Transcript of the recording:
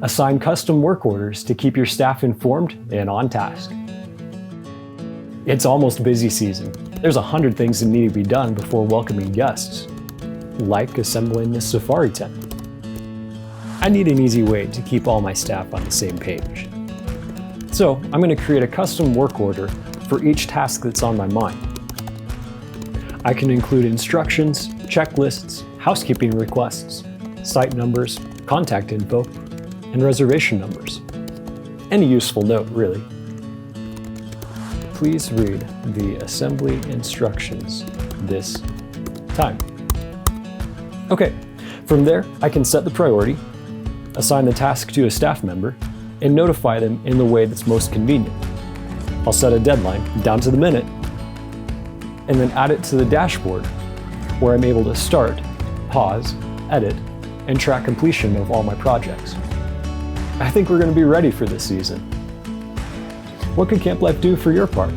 Assign custom work orders to keep your staff informed and on task. It's almost busy season. There's 100 things that need to be done before welcoming guests, like assembling this safari tent. I need an easy way to keep all my staff on the same page. So I'm going to create a custom work order for each task that's on my mind. I can include instructions, checklists, housekeeping requests, site numbers, contact info, and reservation numbers. Any useful note, really. Please read the assembly instructions this time. Okay, from there I can set the priority, assign the task to a staff member, and notify them in the way that's most convenient. I'll set a deadline down to the minute, and then add it to the dashboard where I'm able to start, pause, edit, and track completion of all my projects. I think we're going to be ready for this season. What could CampLife do for your park?